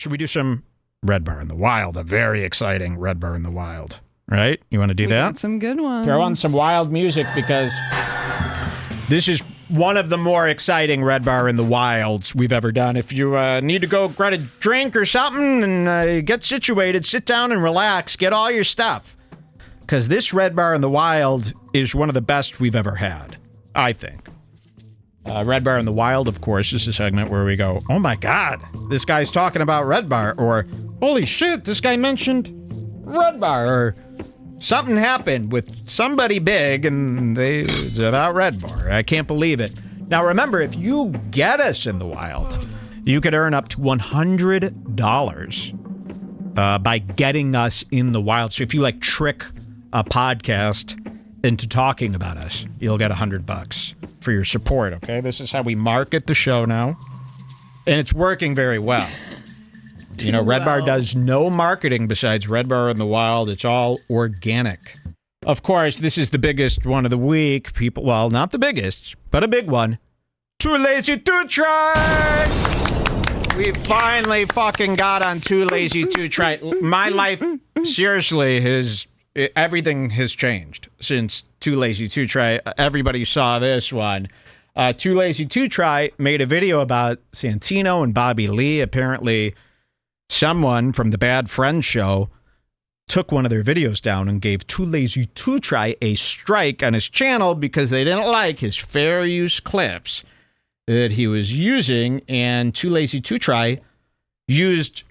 Should we do some Redbar in the Wild? A very exciting Redbar in the Wild, right? You want to do that? Got some good ones. Throw on some wild music because this is one of the more exciting Redbar in the Wilds we've ever done. If you need to go grab a drink or something and get situated, sit down and relax, get all your stuff. Because this Redbar in the Wild is one of the best we've ever had, I think. Redbar in the Wild, of course, is a segment where we go, oh my God, this guy's talking about Redbar, or holy shit, this guy mentioned Redbar, or something happened with somebody big and it's about Redbar. I can't believe it. Now remember, if you get us in the wild, you could earn up to $100 by getting us in the wild. So if you like trick a podcast into talking about us, you'll get $100 for your support, okay? This is how we market the show now. And it's working very well. You know, Redbar does no marketing besides Redbar in the Wild. It's all organic. Of course, this is the biggest one of the week. People, well, not the biggest, but a big one. 2lazy2try! We finally fucking got on 2lazy2try. My life, seriously, everything has changed since 2lazy2try. Everybody saw this one. 2lazy2try made a video about Santino and Bobby Lee. Apparently, someone from the Bad Friends show took one of their videos down and gave 2lazy2try a strike on his channel because they didn't like his fair use clips that he was using. And 2lazy2try used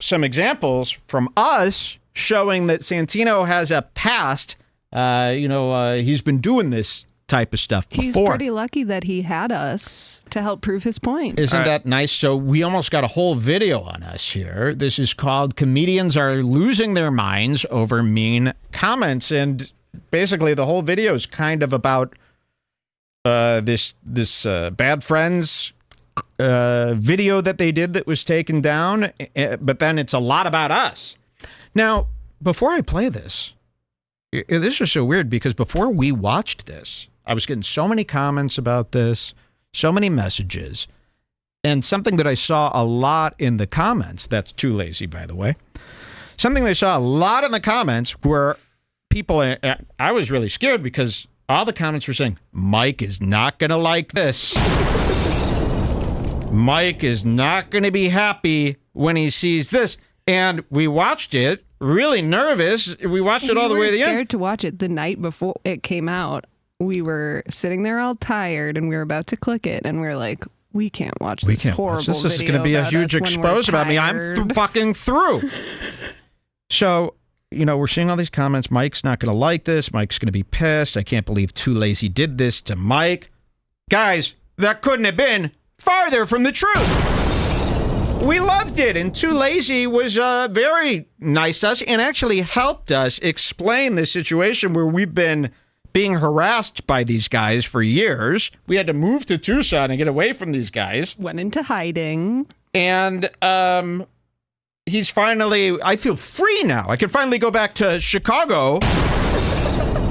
some examples from us showing that Santino has a past. He's been doing this type of stuff before. He's pretty lucky that he had us to help prove his point. Isn't that nice? So we almost got a whole video on us here. This is called Comedians Are Losing Their Minds Over Mean Comments. And basically the whole video is kind of about this Bad Friends video that they did that was taken down. But then it's a lot about us. Now, before I play this, this is so weird because before we watched this, I was getting so many comments about this, so many messages, and something that I saw a lot in the comments, that's too lazy, by the way, something that I saw a lot in the comments were people, I was really scared because all the comments were saying, Mike is not going to like this. Mike is not going to be happy when he sees this. And we watched it, really nervous. We watched it all the way to the end. We were scared to watch it the night before it came out. We were sitting there all tired, and we were about to click it, and we were like, we can't watch this horrible video. This is going to be a huge expose about me. I'm fucking through. So, we're seeing all these comments. Mike's not going to like this. Mike's going to be pissed. I can't believe 2lazy did this to Mike. Guys, that couldn't have been farther from the truth. We loved it, and 2lazy was very nice to us and actually helped us explain the situation where we've been being harassed by these guys for years. We had to move to Tucson and get away from these guys. Went into hiding. And he's finally, I feel free now. I can finally go back to Chicago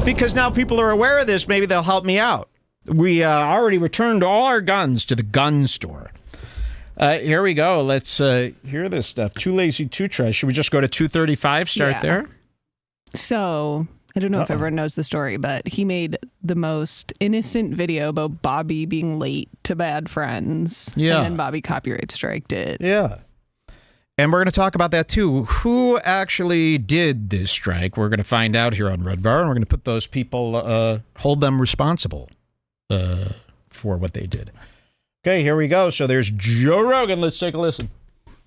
because now people are aware of this. Maybe they'll help me out. We already returned all our guns to the gun store. Here we go. Let's hear this stuff. 2lazy2try. Should we just go to 235? Start there? So, I don't know if everyone knows the story, but he made the most innocent video about Bobby being late to Bad Friends. Yeah. And then Bobby copyright striked it. Yeah. And we're going to talk about that, too. Who actually did this strike? We're going to find out here on Redbar, and we're going to put those people, hold them responsible for what they did. Okay, here we go. So there's Joe Rogan. Let's take a listen.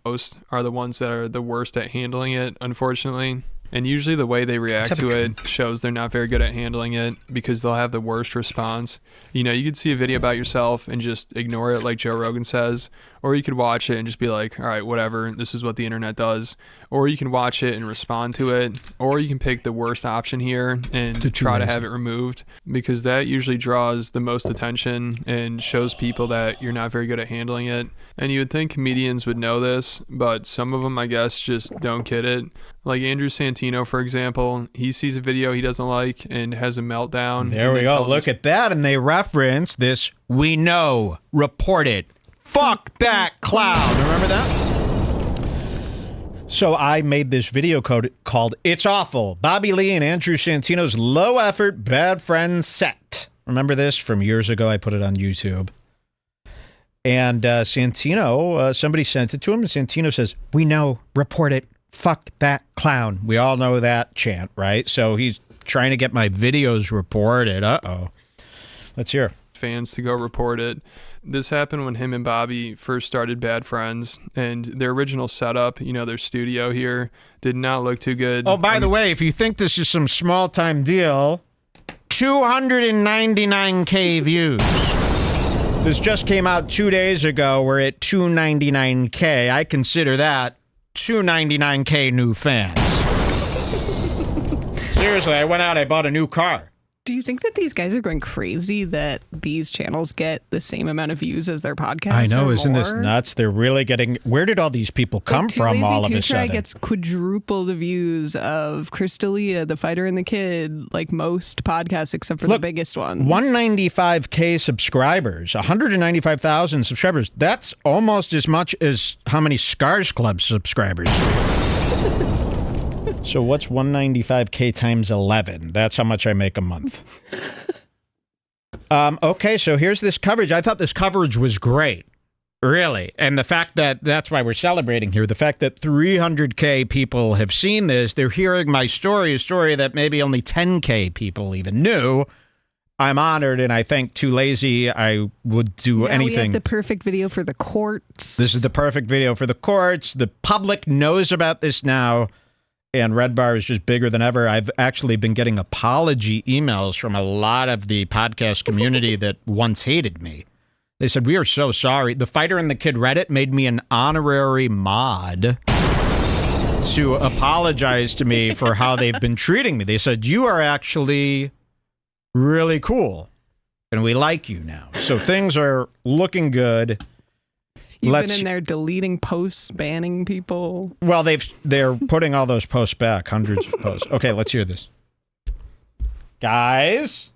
Most are the ones that are the worst at handling it, unfortunately. And usually the way they react to it shows they're not very good at handling it because they'll have the worst response. You could see a video about yourself and just ignore it like Joe Rogan says, or you could watch it and just be like, all right, whatever, this is what the internet does. Or you can watch it and respond to it, or you can pick the worst option here and try to have it removed because that usually draws the most attention and shows people that you're not very good at handling it. And you would think comedians would know this, but some of them, I guess, just don't get it. Like Andrew Santino, for example, he sees a video he doesn't like and has a meltdown. There we go. Look at that. And they reference this, we know, report it. Fuck that clown. Remember that? So I made this video code called It's Awful, Bobby Lee and Andrew Santino's low-effort bad friend set. Remember this from years ago? I put it on YouTube. And Santino, somebody sent it to him, and Santino says, "We know, report it, fuck that clown." We all know that chant, right? So he's trying to get my videos reported. Uh-oh. Let's hear. Fans to go report it. This happened when him and Bobby first started Bad Friends, and their original setup, their studio here, did not look too good. Oh, by the way, if you think this is some small-time deal, 299K views. This just came out 2 days ago. We're at 299K. I consider that 299K new fans. Seriously, I went out, I bought a new car. Do you think that these guys are going crazy that these channels get the same amount of views as their podcasts? I know, isn't more? this nuts? They're really getting... Where did all these people come from all of a sudden? 2lazy2try gets quadruple the views of Crystalia, The Fighter and the Kid, like most podcasts except for the biggest ones. 195K subscribers, 195,000 subscribers. That's almost as much as how many Scars Club subscribers. So what's 195K times 11? That's how much I make a month. Okay, so here's this coverage. I thought this coverage was great, really. And the fact that that's why we're celebrating here, the fact that 300K people have seen this, they're hearing my story, a story that maybe only 10K people even knew. I'm honored, and I think 2lazy, I would do anything. We have the perfect video for the courts. This is the perfect video for the courts. The public knows about this now. And Redbar is just bigger than ever. I've actually been getting apology emails from a lot of the podcast community that once hated me. They said, "We are so sorry. The Fighter and the Kid Reddit made me an honorary mod to apologize to me for how they've been treating me." They said, "You are actually really cool, and we like you now." So things are looking good. You've been in there deleting posts, banning people. Well, they're putting all those posts back, hundreds of posts. Okay, let's hear this. Guys?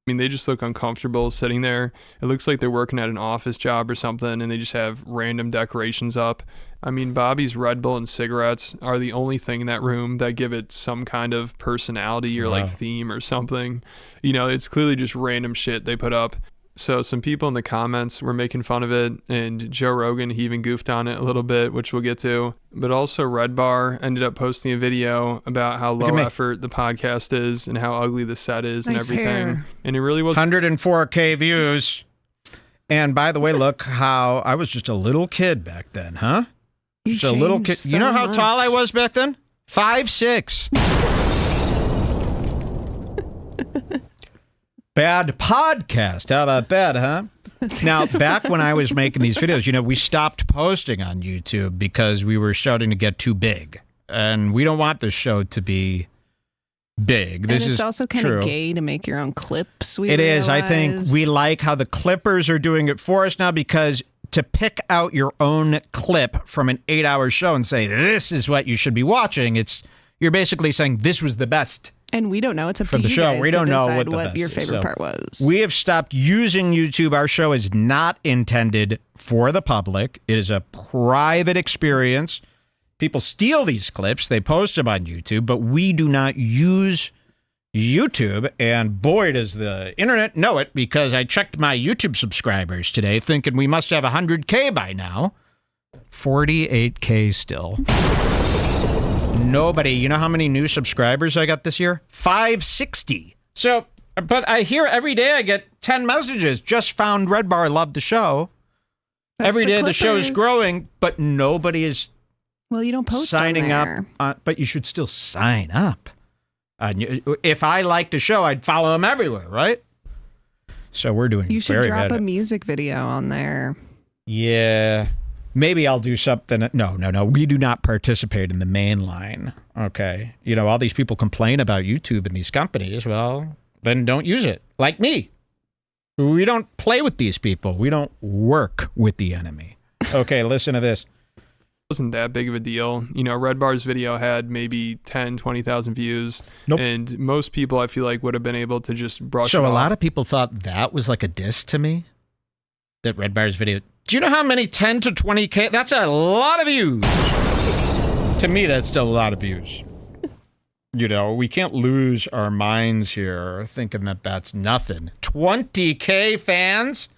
I mean, they just look uncomfortable sitting there. It looks like they're working at an office job or something, and they just have random decorations up. I mean, Bobby's Red Bull and cigarettes are the only thing in that room that give it some kind of personality or like theme or something. It's clearly just random shit they put up. So some people in the comments were making fun of it, and Joe Rogan, he even goofed on it a little bit, which we'll get to. But also Redbar ended up posting a video about how low effort the podcast is and how ugly the set is and everything. Hair. And it really was 104K views. And by the way, look how I was just a little kid back then, huh? Just a little kid. You know how tall I was back then? 5'6". Bad podcast. How about that, huh? Now, back when I was making these videos, we stopped posting on YouTube because we were starting to get too big. And we don't want this show to be big. This is also kind of gay to make your own clips. It is. I think we like how the clippers are doing it for us now, because to pick out your own clip from an 8-hour show and say, this is what you should be watching, you're basically saying this was the best. And we don't know. It's up for to the you show. guys We don't to know decide what your favorite part was. We have stopped using YouTube. Our show is not intended for the public. It is a private experience. People steal these clips. They post them on YouTube, but we do not use YouTube. And boy, does the internet know it, because I checked my YouTube subscribers today thinking we must have 100K by now. 48K still. Nobody. You know how many new subscribers I got this year? 560. So, but I hear every day I get 10 messages. Just found Redbar, love the show. Every day the show is growing, but nobody is you don't post signing on there. up. But you should still sign up. If I liked a show, I'd follow them everywhere, right? So we're doing very good. You should drop a music video on there. Yeah. Maybe I'll do something. No. We do not participate in the main line. Okay. All these people complain about YouTube and these companies. Well, then don't use it. Like me. We don't play with these people. We don't work with the enemy. Okay, listen to this. It wasn't that big of a deal. Redbar's video had maybe 10, 20,000 views. Nope. And most people, I feel like, would have been able to just brush it off. So a lot of people thought that was like a diss to me? That Redbar's video... Do you know how many 10 to 20K? That's a lot of views. To me, that's still a lot of views. You know, we can't lose our minds here thinking that that's nothing. 20K fans?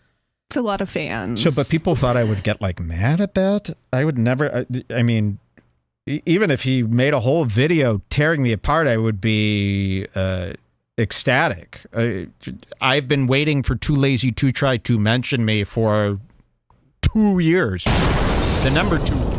It's a lot of fans. So, but people thought I would get, like, mad at that? I would never, I mean, even if he made a whole video tearing me apart, I would be ecstatic. I've been waiting for 2lazy2try to mention me for 2 years. The number 2.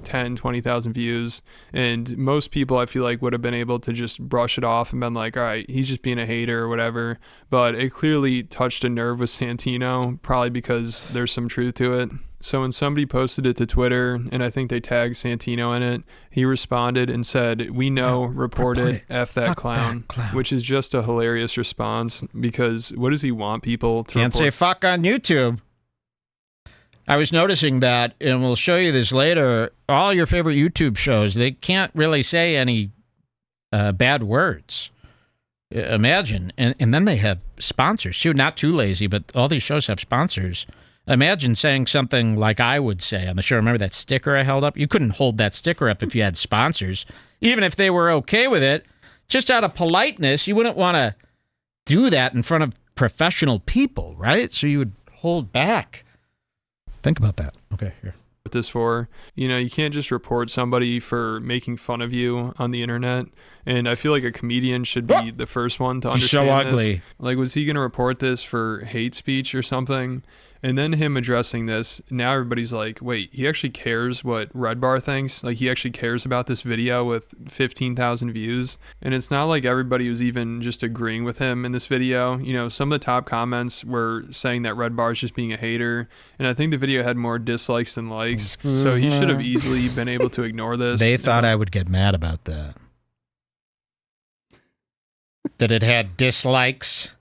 10, 20,000 views, and most people I feel like would have been able to just brush it off and been like, all right, he's just being a hater or whatever, but it clearly touched a nerve with Santino, probably because there's some truth to it. So when somebody posted it to Twitter, and I think they tagged Santino in it, he responded and said, we know, report it, F that clown, which is just a hilarious response, because what does he want people to Can't say fuck on YouTube. I was noticing that, and we'll show you this later, all your favorite YouTube shows, they can't really say any bad words. Imagine. And then they have sponsors, too. Not too lazy, but all these shows have sponsors. Imagine saying something like I would say on the show. Remember that sticker I held up? You couldn't hold that sticker up if you had sponsors. Even if they were okay with it, just out of politeness, you wouldn't want to do that in front of professional people, right? So you would hold back. Think about that. Okay, here. What this for? You know, you can't just report somebody for making fun of you on the internet. And I feel like a comedian should be the first one to understand so ugly. this. Like, was he going to report this for hate speech or something? And then him addressing this, now everybody's like, wait, he actually cares what REDBAR thinks? Like, he actually cares about this video with 15,000 views? And it's not like everybody was even just agreeing with him in this video. You know, some of the top comments were saying that REDBAR is just being a hater. And I think the video had more dislikes than likes. So he should have easily been able to ignore this. They thought I would get mad about that. That it had dislikes.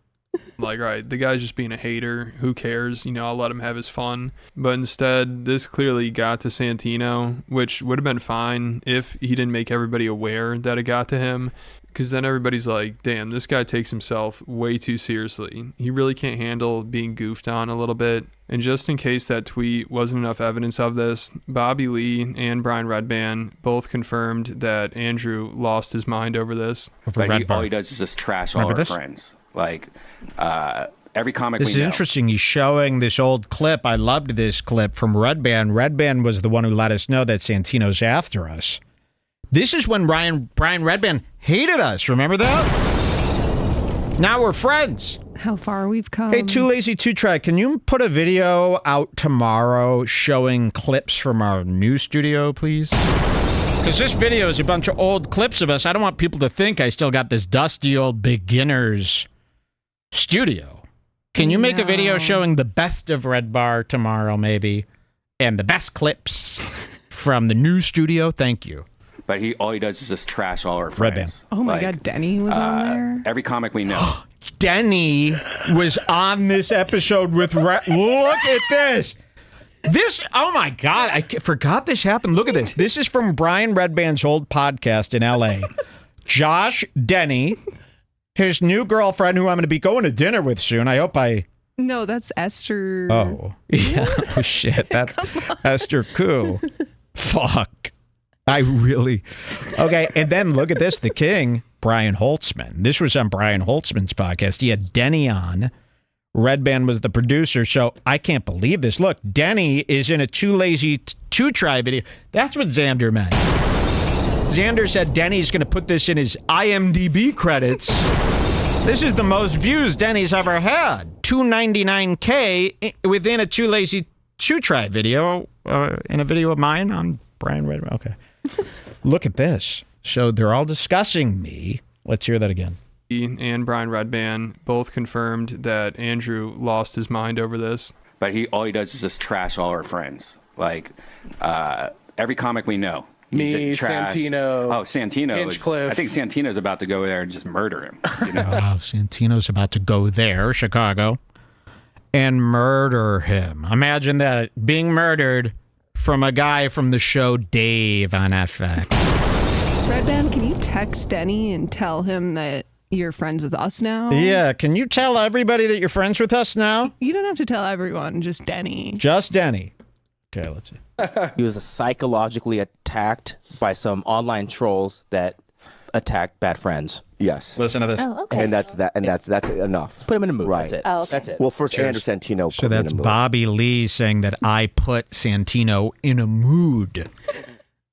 Like, right, the guy's just being a hater. Who cares? You know, I'll let him have his fun. But instead, this clearly got to Santino, which would have been fine if he didn't make everybody aware that it got to him. Because then everybody's like, damn, this guy takes himself way too seriously. He really can't handle being goofed on a little bit. And just in case that tweet wasn't enough evidence of this, Bobby Lee and Brian Redban both confirmed that Andrew lost his mind over this. But all he does is just trash all our friends. Like, every comic this is interesting. He's showing this old clip. I loved this clip from Redban. Redban was the one who let us know that Santino's after us. This is when Brian Redban hated us. Remember that? Now we're friends. How far we've come. Hey, 2lazy2try, can you put a video out tomorrow showing clips from our new studio, please? Because this video is a bunch of old clips of us. I don't want people to think I still got this dusty old beginner's studio. Can you make a video showing the best of REDBAR tomorrow, maybe? And the best clips from the new studio? Thank you. But all he does is just trash all our friends. Oh my God, Denny was on there? Every comic we know. Denny was on this episode with Look at this. Oh my God, I forgot this happened. Look at this. This is from Brian Redban's old podcast in LA. Josh, Denny, his new girlfriend who I'm going to be going to dinner with soon. I hope No, that's Esther. Oh, yeah. Oh, shit. That's Esther Koo. Fuck. Okay, and then look at this. The king, Brian Holtzman. This was on Brian Holtzman's podcast. He had Denny on. Redban was the producer, so I can't believe this. Look, Denny is in a 2lazy2try video. That's what Xander meant. Xander said Denny's going to put this in his IMDb credits. This is the most views Denny's ever had. 299K within a 2lazy2try video, in a video of mine on Brian Redban. Okay. Look at this. So they're all discussing me. Let's hear that again. And Brian Redban both confirmed that Andrew lost his mind over this. But all he does is just trash all our friends. Like, every comic we know. Me, Santino. Oh, Santino. Hinchcliffe. I think Santino's about to go there and just murder him. You know? Wow, Santino's about to go there, Chicago, and murder him. Imagine that, being murdered from a guy from the show Dave on FX. Redban, can you text Denny and tell him that you're friends with us now? Yeah, can you tell everybody that you're friends with us now? You don't have to tell everyone, just Denny. Just Denny. Okay, let's see. He was psychologically attacked by some online trolls that attack bad friends. Yes. Listen to this. Oh, okay. And that's enough. Put him in a mood. Right. That's it. Oh, okay. That's it. Well, first Andrew Santino. So that's Bobby Lee saying that I put Santino in a mood.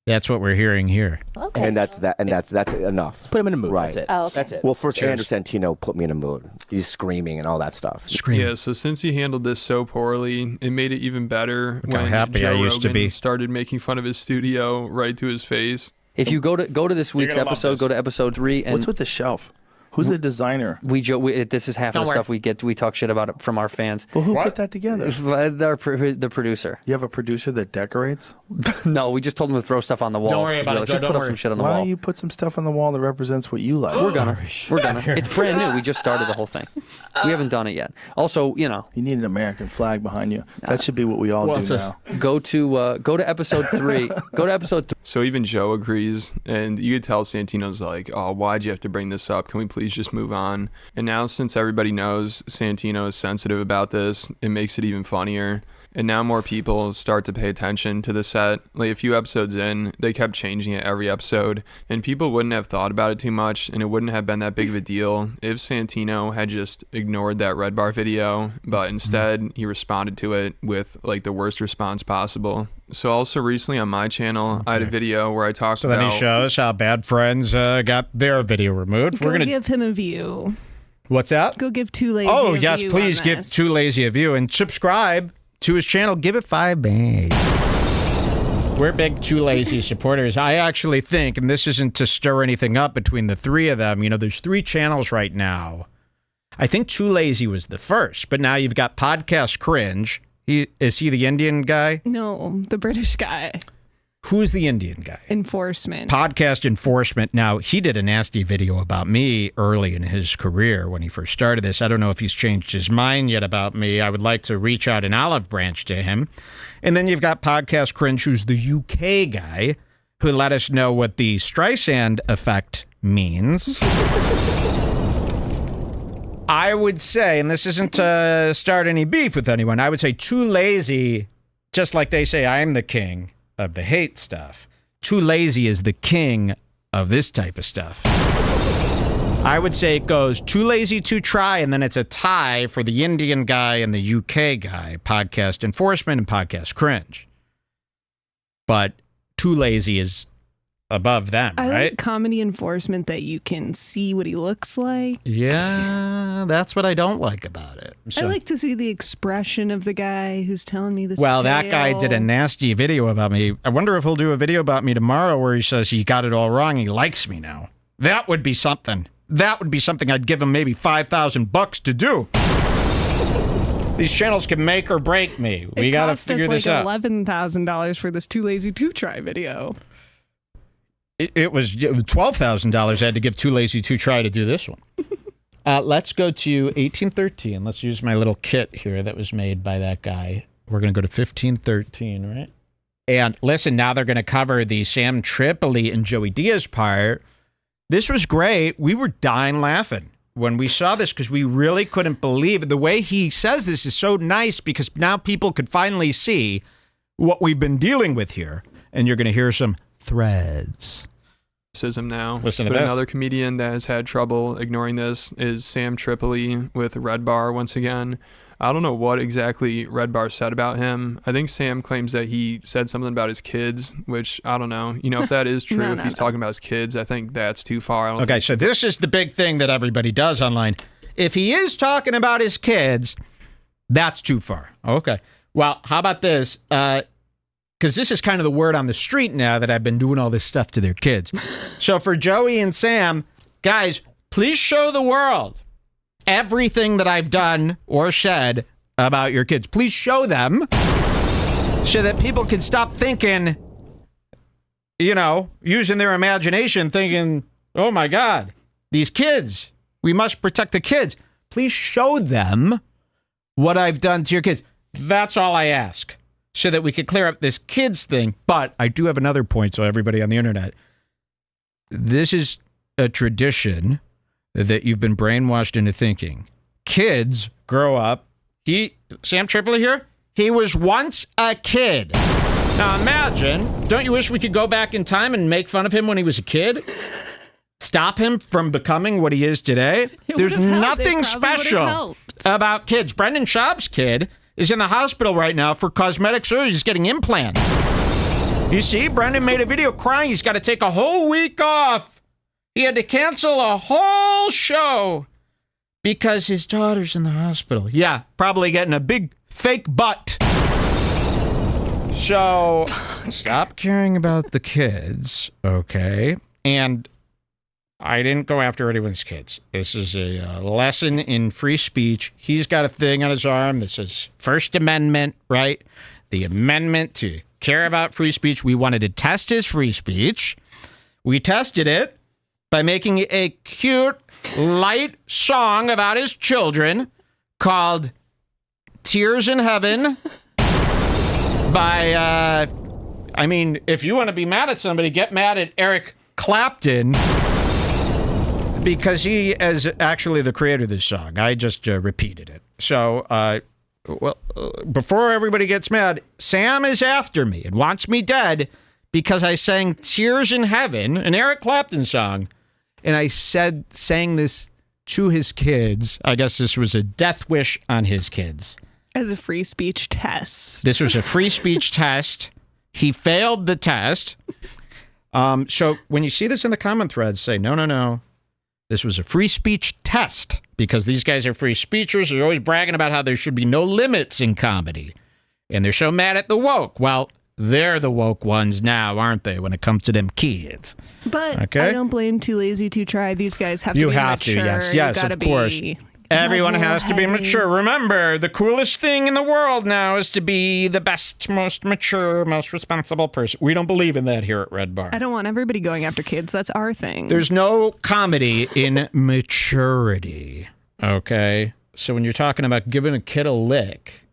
That's what we're hearing here. Okay. And that's enough. Put him in a mood. Right. That's it. Oh, okay. That's it. Well, first Andrew Santino put me in a mood. He's screaming and all that stuff. Screaming. Yeah, so since he handled this so poorly, it made it even better Look how when happy Joe I used to Rogan be. started making fun of his studio right to his face. If you go to this week's gonna love episode, this. go to episode 3. And What's with the shelf? Who's the designer? this is half of the stuff we get. We talk shit about it from our fans. Well, who put that together? The producer. You have a producer that decorates? No, we just told him to throw stuff on the wall. Don't worry about it, Joe, Just don't put up worry. some shit on the Why wall. don't you put some stuff on the wall that represents what you like? We're gonna. It's brand new. We just started the whole thing. We haven't done it yet. Also, You need an American flag behind you. That should be what we all do now. go to episode 3. Go to episode 3. So even Joe agrees, and you could tell Santino's like, oh, why'd you have to bring this up? Can we please just move on? And now since everybody knows Santino is sensitive about this, it makes it even funnier. And now more people start to pay attention to the set. Like a few episodes in, they kept changing it every episode, and people wouldn't have thought about it too much, and it wouldn't have been that big of a deal if Santino had just ignored that REDBAR video, but instead he responded to it with like the worst response possible. So also recently on my channel, I had a video where I talked So about... then he shows how bad friends got their video removed. Go give him a view. What's that? Go give 2lazy Oh, a yes, view please on give this. 2lazy a view and subscribe to his channel. Give it 5 bags. We're big 2lazy supporters. I actually think, and this isn't to stir anything up between the three of them, there's 3 channels right now. I think 2lazy was the first, but now you've got Podcast Cringe. Is he the Indian guy? No, the British guy. Who's the Indian guy? Enforcement. Podcast Enforcement. Now, he did a nasty video about me early in his career when he first started this. I don't know if he's changed his mind yet about me. I would like to reach out an olive branch to him. And then you've got Podcast Cringe, who's the UK guy, who let us know what the Streisand effect means. I would say, and this isn't to start any beef with anyone, I would say 2lazy, just like they say I'm the king of the hate stuff. 2lazy is the king of this type of stuff. I would say it goes 2lazy2try, and then it's a tie for the Indian guy and the UK guy, Podcast Enforcement and Podcast Cringe. But 2lazy is above them, I right? like comedy enforcement that you can see what he looks like. Yeah, that's what I don't like about it. I like to see the expression of the guy who's telling me this. Well, that guy did a nasty video about me. I wonder if he'll do a video about me tomorrow where he says he got it all wrong. He likes me now. That would be something. That would be something I'd give him maybe $5,000 to do. These channels can make or break me. We got to figure this out. It cost us like $11,000 for this 2lazy2try video. It was $12,000 I had to give 2lazy2try to do this one. Let's go to 1813. Let's use my little kit here that was made by that guy. We're going to go to 1513, right? And listen, now they're going to cover the Sam Tripoli and Joey Diaz part. This was great. We were dying laughing when we saw this because we really couldn't believe it. The way he says this is so nice because now people could finally see what we've been dealing with here. And you're going to hear some threads. Now. Listen to But this. another comedian that has had trouble ignoring this is Sam Tripoli with REDBAR once again. I don't know what exactly REDBAR said about him. I think Sam claims that he said something about his kids, which I don't know. If that is true, if he's talking about his kids, I think that's too far. Okay, so this is the big thing that everybody does online. If he is talking about his kids, that's too far. Okay. Well, how about this? Because this is kind of the word on the street now that I've been doing all this stuff to their kids. So for Joey and Sam, guys, please show the world everything that I've done or said about your kids. Please show them so that people can stop thinking, using their imagination, thinking, oh my God, these kids, we must protect the kids. Please show them what I've done to your kids. That's all I ask, so that we could clear up this kids thing. But I do have another point, so everybody on the internet. This is a tradition that you've been brainwashed into thinking. Kids grow up. Sam Tripoli here, he was once a kid. Now imagine, don't you wish we could go back in time and make fun of him when he was a kid? Stop him from becoming what he is today? There's nothing special about kids. Brendan Schaub's kid is in the hospital right now for cosmetic surgery. He's getting implants. You see, Brendan made a video crying. He's got to take a whole week off. He had to cancel a whole show because his daughter's in the hospital. Yeah, probably getting a big fake butt. So, stop caring about the kids, okay? And I didn't go after anyone's kids. This is a lesson in free speech. He's got a thing on his arm that says First Amendment, right? The amendment to care about free speech. We wanted to test his free speech. We tested it by making a cute, light song about his children called Tears in Heaven by, I mean, if you want to be mad at somebody, get mad at Eric Clapton because he is actually the creator of this song. I just repeated it. So, before everybody gets mad, Sam is after me and wants me dead because I sang Tears in Heaven, an Eric Clapton song, and I sang this to his kids. I guess this was a death wish on his kids. As a free speech test. This was a free speech test. He failed the test. So when you see this in the comment threads, say, no. This was a free speech test because these guys are free speechers. They're always bragging about how there should be no limits in comedy. And they're so mad at the woke. Well, they're the woke ones now, aren't they, when it comes to them kids? But okay? I don't blame 2lazy2try. These guys have to be mature. You have to, yes, of course. Everyone has to be mature. Remember, the coolest thing in the world now is to be the best, most mature, most responsible person. We don't believe in that here at Red Bar. I don't want everybody going after kids. That's our thing. There's no comedy in maturity, okay? So when you're talking about giving a kid a lick,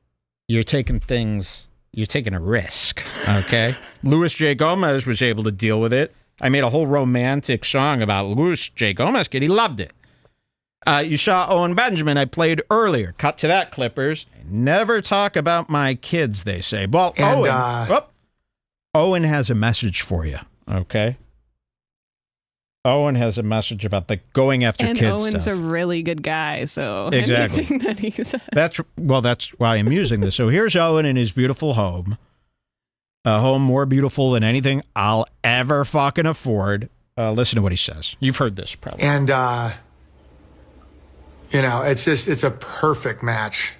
you're taking a risk, okay? Louis J. Gomez was able to deal with it. I made a whole romantic song about Louis J. Gomez kid. He loved it. You saw Owen Benjamin I played earlier. Cut to that, Clippers. Never talk about my kids, they say. Well, and, Owen has a message for you, okay? Owen has a message about the going after kids stuff. And Owen's a really good guy, so exactly. Anything that he said. That's why I'm using this. So here's Owen in his beautiful home. A home more beautiful than anything I'll ever fucking afford. Listen to what he says. You've heard this probably. And, it's a perfect match.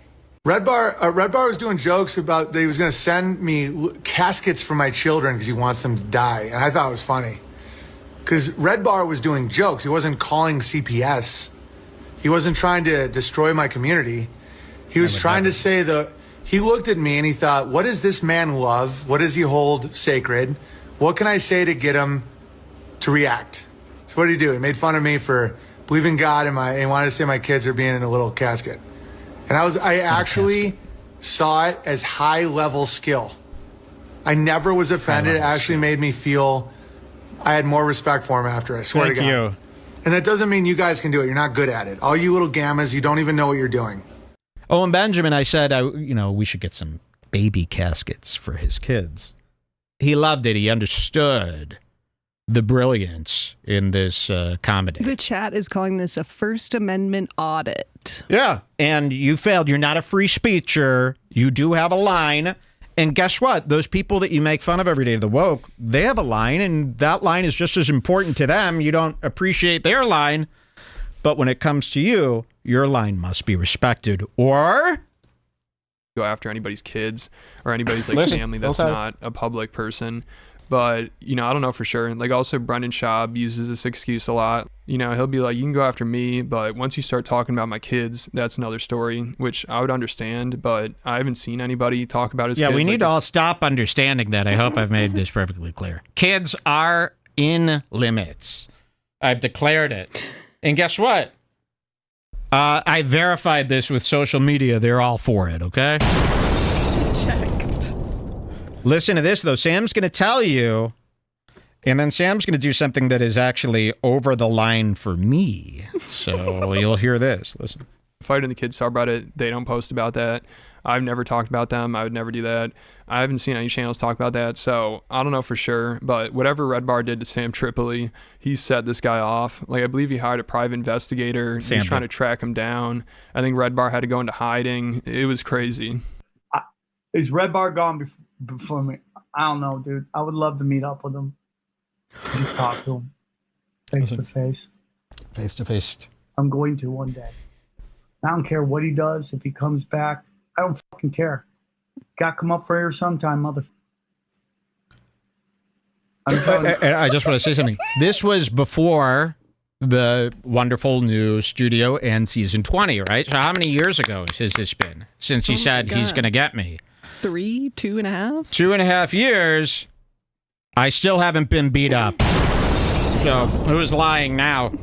Redbar was doing jokes about that he was going to send me caskets for my children because he wants them to die. And I thought it was funny. Because Redbar was doing jokes. He wasn't calling CPS. He wasn't trying to destroy my community. He was trying to say he looked at me and he thought, what does this man love? What does he hold sacred? What can I say to get him to react? So what did he do? He made fun of me for believing God and wanted to say my kids are being in a little casket. And I actually saw it as high level skill. I never was offended. It actually made me feel I had more respect for him after. I swear to God. Thank you. And that doesn't mean you guys can do it. You're not good at it. All you little gammas, you don't even know what you're doing. Owen Benjamin, I said, we should get some baby caskets for his kids. He loved it. He understood the brilliance in this comedy. The chat is calling this a First Amendment audit. Yeah, and you failed. You're not a free speecher. You do have a line. And guess what? Those people that you make fun of every day, the woke, they have a line, and that line is just as important to them. You don't appreciate their line. But when it comes to you, your line must be respected. Or go after anybody's kids or anybody's family that's not a public person. But, I don't know for sure. Like, also, Brendan Schaub uses this excuse a lot. He'll be like, you can go after me, but once you start talking about my kids, that's another story, which I would understand, but I haven't seen anybody talk about his kids. Yeah, we need to all stop understanding that. I hope I've made this perfectly clear. Kids are in limits. I've declared it. And guess what? I verified this with social media. They're all for it, okay? Checked. Listen to this, though. Sam's going to tell you, and then Sam's going to do something that is actually over the line for me. So you'll hear this. Listen. Fighting the Kids subreddit, they don't post about that. I've never talked about them. I would never do that. I haven't seen any channels talk about that, so I don't know for sure. But whatever REDBAR did to Sam Tripoli, he set this guy off. Like, I believe he hired a private investigator. He was trying to track him down. I think REDBAR had to go into hiding. It was crazy. Is REDBAR gone before me? I don't know, dude. I would love to meet up with him. Just talk to him. Face to face. Face to face. I'm going to one day. I don't care what he does. If he comes back, I don't fucking care. Got to come up for air sometime, motherfucker. I just want to say something. This was before the wonderful new studio and season 20, right? So how many years ago has this been since he said he's going to get me? 3, 2.5? 2.5 years. I still haven't been beat up. So who's lying now?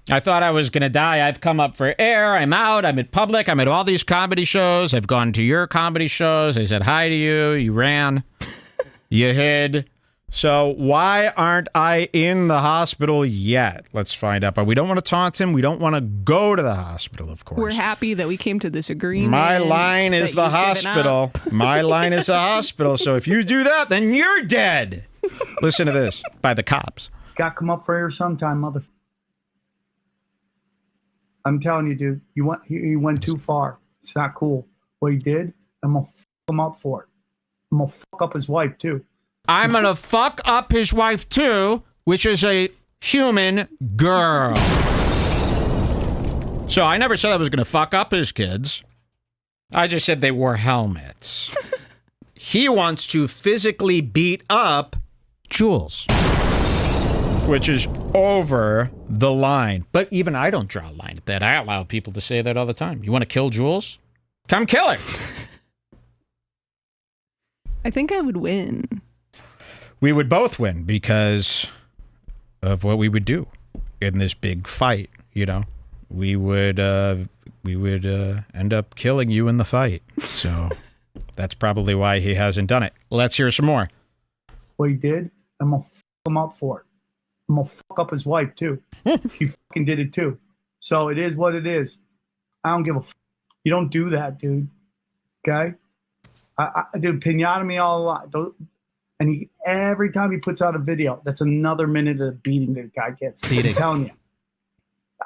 I thought I was going to die. I've come up for air. I'm out. I'm in public. I'm at all these comedy shows. I've gone to your comedy shows. I said hi to you. You ran. You hid. So why aren't I in the hospital yet? Let's find out. But we don't want to taunt him. We don't want to go to the hospital, of course. We're happy that we came to this agreement. My line is the hospital. My line is the hospital. So if you do that, then you're dead. Listen to this. By the cops. Got to come up for air sometime, motherfucker. I'm telling you, dude, he went too far. It's not cool. What he did, I'm going to fuck him up for it. I'm going to fuck up his wife, too. I'm going to fuck up his wife, too, which is a human girl. So I never said I was going to fuck up his kids. I just said they wore helmets. He wants to physically beat up Jules, which is over the line. But even I don't draw a line at that. I allow people to say that all the time. You want to kill Jules? Come kill her. I think I would win. We would both win because of what we would do in this big fight. You know, we would end up killing you in the fight. So that's probably why he hasn't done it. Let's hear some more. What he did, I'm going to fuck him up for it. I'm going to fuck up his wife, too. He fucking did it, too. So it is what it is. I don't give a fuck. You don't do that, dude. Okay? I do pinata me all a lot. And every time he puts out a video, that's another minute of beating that guy gets.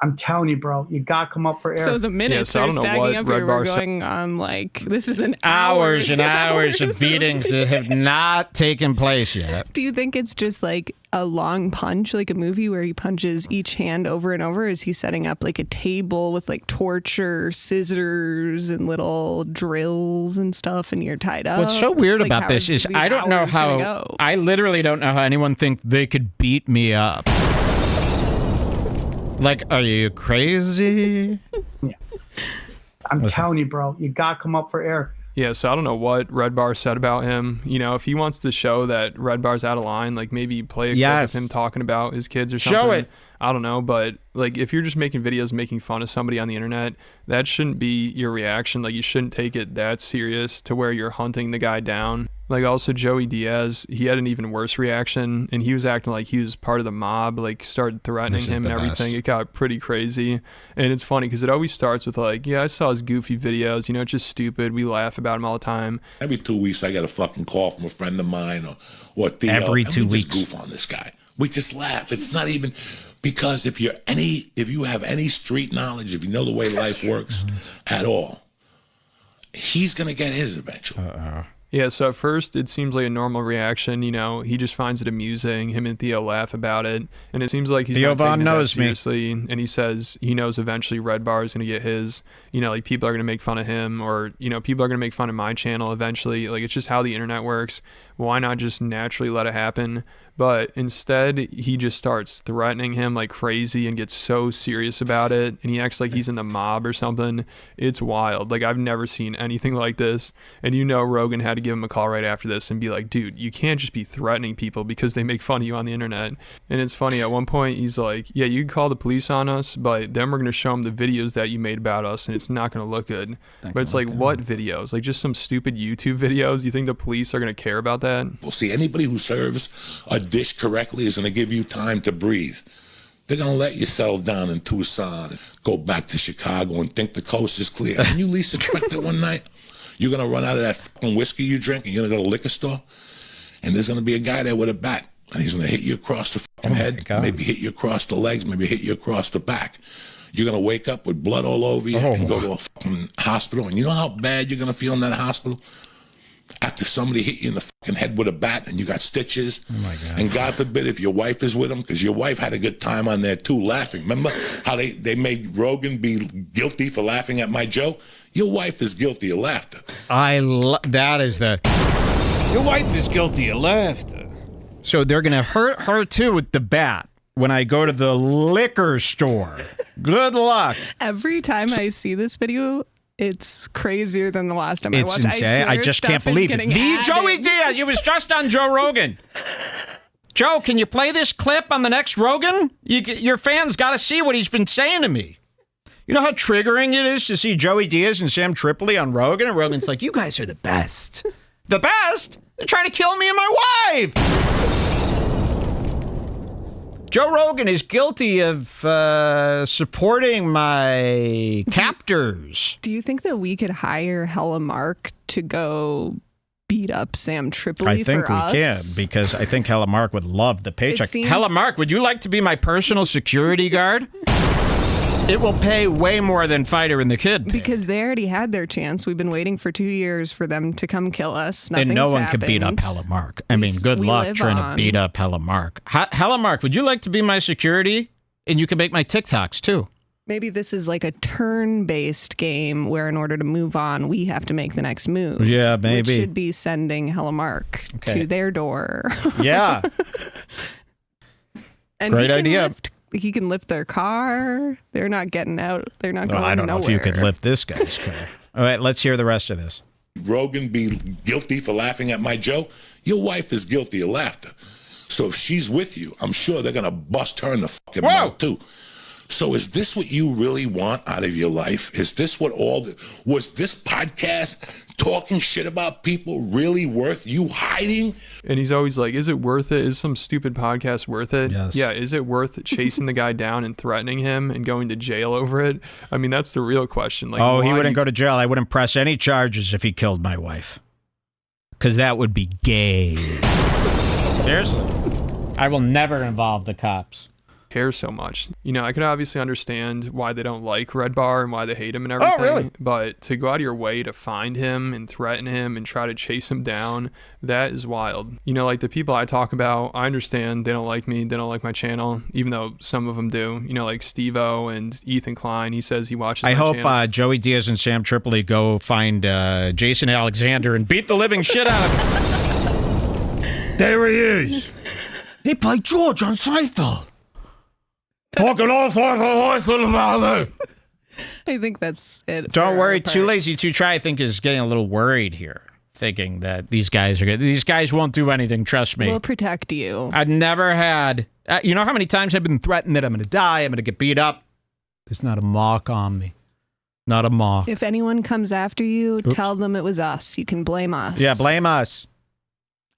I'm telling you, bro. You got to come up for air. So the minutes are stacking up here. We're going on like, this is an hours and hours of beatings that have not taken place yet. Do you think it's just like a long punch, like a movie where he punches each hand over and over? Is he setting up like a table with like torture, scissors, and little drills and stuff, and you're tied up? What's so weird like, about this is I don't know how, I literally don't know how anyone think they could beat me up. Like, are you crazy? Yeah. I'm telling you, bro. You got to come up for air. Yeah, so I don't know what REDBAR said about him. You know, if he wants to show that REDBAR's out of line, like maybe play a clip of him talking about his kids or something. Show it. I don't know, but like if you're just making videos making fun of somebody on the internet, that shouldn't be your reaction. Like you shouldn't take it that serious to where you're hunting the guy down. Like also Joey Diaz, he had an even worse reaction and he was acting like he was part of the mob, like started threatening him and everything. It got pretty crazy. And it's funny because it always starts with like, yeah, I saw his goofy videos, you know, it's just stupid. We laugh about him all the time. Every 2 weeks I get a fucking call from a friend of mine or Theo. Every 2 weeks. We just goof on this guy. We just laugh. It's not even because if you have any street knowledge, if you know the way life works at all, he's gonna get his eventually. Yeah, so at first it seems like a normal reaction, you know, he just finds it amusing, him and Theo laugh about it, and it seems like he's Theo not taking Von it knows that seriously, and he says he knows eventually REDBAR is going to get his, you know, like people are going to make fun of him, or, you know, people are going to make fun of my channel eventually, like it's just how the internet works. Why not just naturally let it happen? But instead, he just starts threatening him like crazy and gets so serious about it. And he acts like he's in the mob or something. It's wild. Like, I've never seen anything like this. And you know Rogan had to give him a call right after this and be like, dude, you can't just be threatening people because they make fun of you on the internet. And it's funny. At one point, he's like, yeah, you can call the police on us, but then we're going to show them the videos that you made about us, and it's not going to look good. But it's like, what videos? Like, just some stupid YouTube videos? You think the police are going to care about that? Well, see, anybody who serves a dish correctly is going to give you time to breathe. They're going to let you settle down in Tucson and go back to Chicago and think the coast is clear. And you least expect it one night, you're going to run out of that fucking whiskey you drink and you're going to go to the liquor store, and there's going to be a guy there with a bat, and he's going to hit you across the fucking head, maybe hit you across the legs, maybe hit you across the back. You're going to wake up with blood all over you and go to a fucking hospital. And you know how bad you're going to feel in that hospital? After somebody hit you in the fucking head with a bat and you got stitches. Oh my God. And God forbid if your wife is with him, because your wife had a good time on there too, laughing. Remember how they made Rogan be guilty for laughing at my joke? Your wife is guilty of laughter. That is the... Your wife is guilty of laughter. So they're going to hurt her too with the bat when I go to the liquor store. Good luck. Every time I see this video, it's crazier than the last time I watched. It's insane. I just can't believe it. The Joey Diaz. You was just on Joe Rogan. Joe, can you play this clip on the next Rogan? Your fans got to see what he's been saying to me. You know how triggering it is to see Joey Diaz and Sam Tripoli on Rogan? And Rogan's like, you guys are the best. The best? They're trying to kill me and my wife. Joe Rogan is guilty of supporting my captors. Do you think that we could hire Hella Mark to go beat up Sam Tripoli I think for we us? can, because I think Hella Mark would love the paycheck. Hella Mark, would you like to be my personal security guard? It will pay way more than Fighter and the Kid pay. Because they already had their chance. We've been waiting for 2 years for them to come kill us. Nothing's and no one happened. could beat up Hella Mark. I mean, good luck trying to beat up Hella Mark. Hella Mark, would you like to be my security? And you can make my TikToks too. Maybe this is like a turn-based game where in order to move on, we have to make the next move. Yeah, maybe. Which should be sending Hella Mark to their door. Yeah. And great idea. He can lift their car. They're not getting out. They're not going nowhere. I don't know if you could lift this guy's car. All right, let's hear the rest of this. Rogan be guilty for laughing at my joke? Your wife is guilty of laughter. So if she's with you, I'm sure they're going to bust her in the fucking mouth too. So is this what you really want out of your life? Is this what was this podcast talking shit about people really worth you hiding? And he's always like, is it worth it? Is some stupid podcast worth it? Yes. Yeah, is it worth chasing the guy down and threatening him and going to jail over it? I mean, that's the real question. Like, he wouldn't go to jail. I wouldn't press any charges if he killed my wife. Because that would be gay. Seriously. I will never involve the cops. Care so much. You know, I could obviously understand why they don't like REDBAR and why they hate him and everything. Oh, really? But to go out of your way to find him and threaten him and try to chase him down, that is wild. You know, like the people I talk about, I understand they don't like me, they don't like my channel, even though some of them do. You know, like Steve-O and Ethan Klein, he says he watches my channel. I hope Joey Diaz and Sam Tripoli go find Jason Alexander and beat the living shit out of him. There he is. He played George on Seinfeld. Talking all sorts of voices about it. I think that's it. Don't worry, 2lazy2try, I think, is getting a little worried here, thinking that these guys are good. These guys won't do anything, trust me. We'll protect you. I've never had... you know how many times I've been threatened that I'm going to die, I'm going to get beat up? There's not a mark on me. Not a mark. If anyone comes after you, tell them it was us. You can blame us. Yeah, blame us.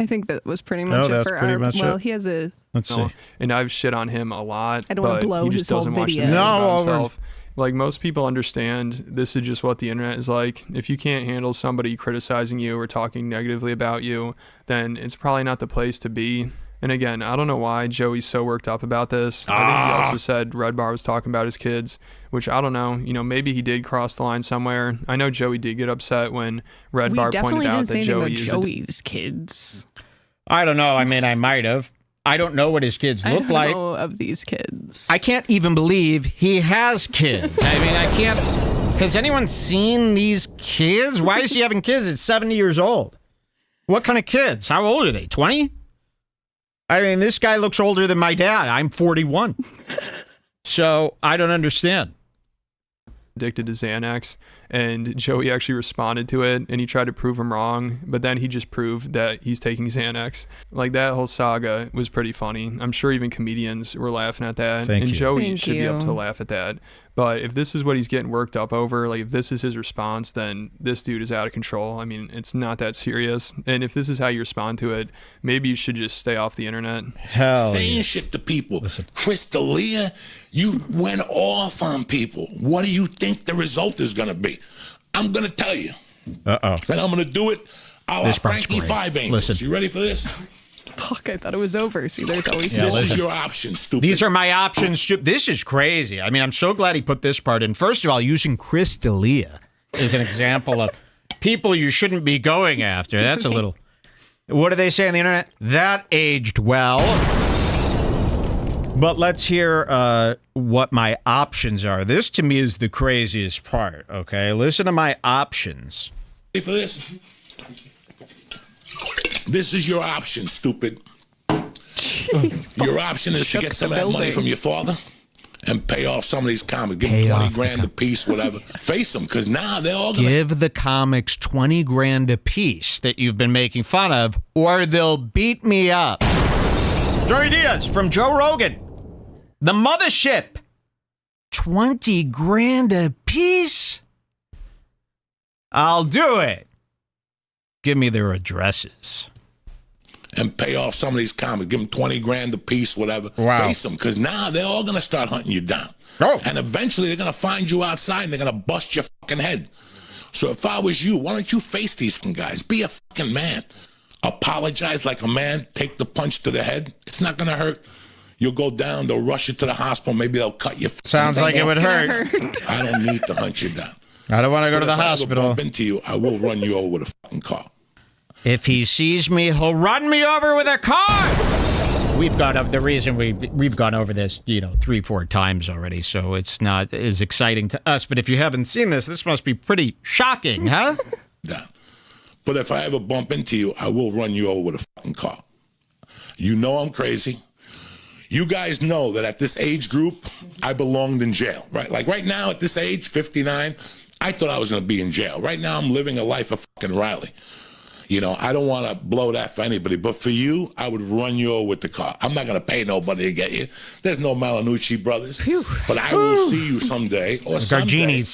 I think that was pretty much it for our... Well, he has a... Let's see. And I've shit on him a lot. I don't want to blow he just his whole doesn't watch the video. videos about himself. Like, most people understand this is just what the internet is like. If you can't handle somebody criticizing you or talking negatively about you, then it's probably not the place to be. And again, I don't know why Joey's so worked up about this. I think he also said REDBAR was talking about his kids, which I don't know. You know, maybe he did cross the line somewhere. I know Joey did get upset when REDBAR pointed out that Joey is Joey's kids. I don't know. I mean, I might have. I don't know what his kids look like. I don't know of these kids. I can't even believe he has kids. I mean, I can't... Has anyone seen these kids? Why is he having kids at 70 years old? What kind of kids? How old are they? 20? I mean, this guy looks older than my dad. I'm 41. So, I don't understand. Addicted to Xanax, And Joey actually responded to it, and he tried to prove him wrong, but then he just proved that he's taking Xanax. Like, that whole saga was pretty funny. I'm sure even comedians were laughing at that. Thank and you. Joey should be able to laugh at that. But if this is what he's getting worked up over, like if this is his response, then this dude is out of control. I mean, it's not that serious. And if this is how you respond to it, maybe you should just stay off the internet. Saying shit to people. Chris D'Elia, you went off on people. What do you think the result is going to be? I'm going to tell you. Uh-oh. And I'm going to do it a la This part's Frankie great. Five Angels. Listen. You ready for this? Fuck, I thought it was over. See, there's always This more. is your option, stupid. These are my options. This is crazy. I mean, I'm so glad he put this part in. First of all, using Chris D'Elia is an example of people you shouldn't be going after. That's a little... What do they say on the internet? That aged well. But let's hear what my options are. This, to me, is the craziest part, okay? Listen to my options. Ready for this? This is your option, stupid. Your option is to get some of that money from your father and pay off some of these comics. Give them 20 grand a piece, whatever. Face them, because now they're all going to... Give the comics 20 grand a piece that you've been making fun of, or they'll beat me up. Joey Diaz from Joe Rogan. The mothership. 20 grand a piece? I'll do it. Give me their addresses. And pay off some of these comics. Give them 20 grand a piece, whatever. Wow. Face them, because now they're all going to start hunting you down. Oh. And eventually they're going to find you outside and they're going to bust your fucking head. So if I was you, why don't you face these fucking guys? Be a fucking man. Apologize like a man. Take the punch to the head. It's not going to hurt. You'll go down. They'll rush you to the hospital. Maybe they'll cut you. Sounds like it would hurt. I don't need to hunt you down. I don't want to go to the If I ever hospital. bump into you, I will run you over with a fucking car. If he sees me, he'll run me over with a car. We've gone over the reason we've gone over this, 3-4 times already, so it's not as exciting to us. But if you haven't seen this must be pretty shocking, huh? Down. But if I ever bump into you, I will run you over with a fucking car. You know I'm crazy. You guys know that at this age group, I belonged in jail, right? Like right now at this age, 59, I thought I was going to be in jail. Right now I'm living a life of fucking Riley. I don't want to blow that for anybody, but for you, I would run you over with the car. I'm not going to pay nobody to get you. There's no Malanucci brothers. Phew. But I will see you someday, or someday.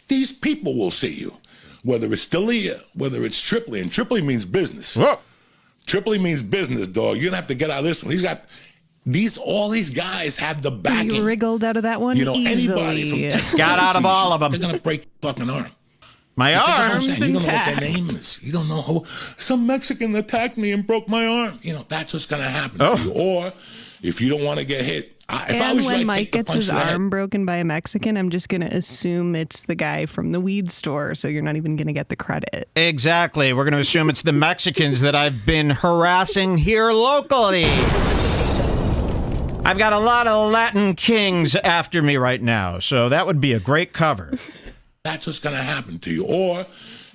These people will see you. Whether it's D'Elia, whether it's Tripoli, and Tripoli means business. Whoa. Tripoli means business, dog. You're going to have to get out of this one. He's got... all these guys have the backing. You wriggled out of that one easily. Anybody from got out of all of them. They're going to break your fucking arm. My arm's You don't know what intact. their name is. You don't know who. Some Mexican attacked me and broke my arm. That's what's going to happen to you. Or if you don't want to get hit. If I And was you, when I'd Mike take the gets punch his to the head. arm broken by a Mexican, I'm just going to assume it's the guy from the weed store, so you're not even going to get the credit. Exactly. We're going to assume it's the Mexicans that I've been harassing here locally. I've got a lot of Latin kings after me right now, so that would be a great cover. That's what's going to happen to you. Or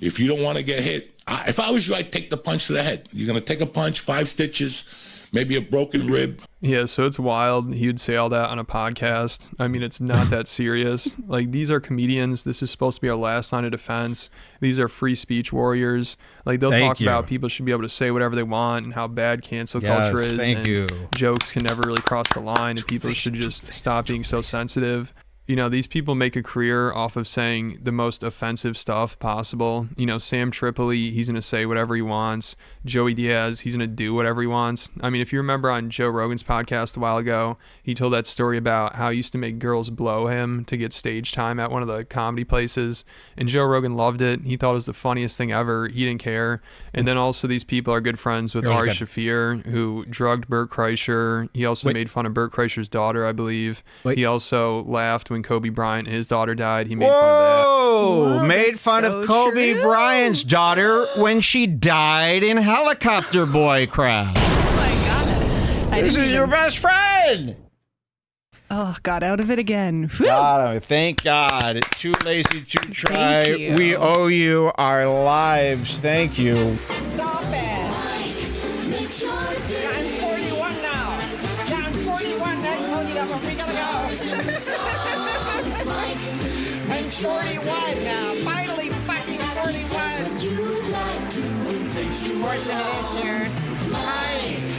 if you don't want to get hit, if I was you, I'd take the punch to the head. You're going to take a punch, 5 stitches, maybe a broken rib. Yeah, so it's wild. He would say all that on a podcast. I mean, it's not that serious. Like, these are comedians. This is supposed to be our last line of defense. These are free speech warriors. Like, they'll talk about people should be able to say whatever they want and how bad cancel culture is. Thank you. Jokes can never really cross the line, and people should just stop being so sensitive. These people make a career off of saying the most offensive stuff possible. Sam Tripoli, he's going to say whatever he wants. Joey Diaz, he's going to do whatever he wants. I mean, if you remember on Joe Rogan's podcast a while ago, he told that story about how he used to make girls blow him to get stage time at one of the comedy places. And Joe Rogan loved it. He thought it was the funniest thing ever. He didn't care. And then also these people are good friends with Ari Shaffir, who drugged Bert Kreischer. He also made fun of Bert Kreischer's daughter, I believe. He also laughed when Kobe Bryant, his daughter, died. He made fun of that. Whoa! Made fun of Kobe Bryant's daughter when she died in helicopter boy crash. Oh my God. This is your best friend. Oh, got out of it again. Whew. Thank God. 2lazy2try. Thank you. We owe you our lives. Thank you. Stop it! I'm 41 now. Yeah, I'm 41. I told you We gotta go. I'm 41 now. Finally fucking 41. Portion of this year. Hi.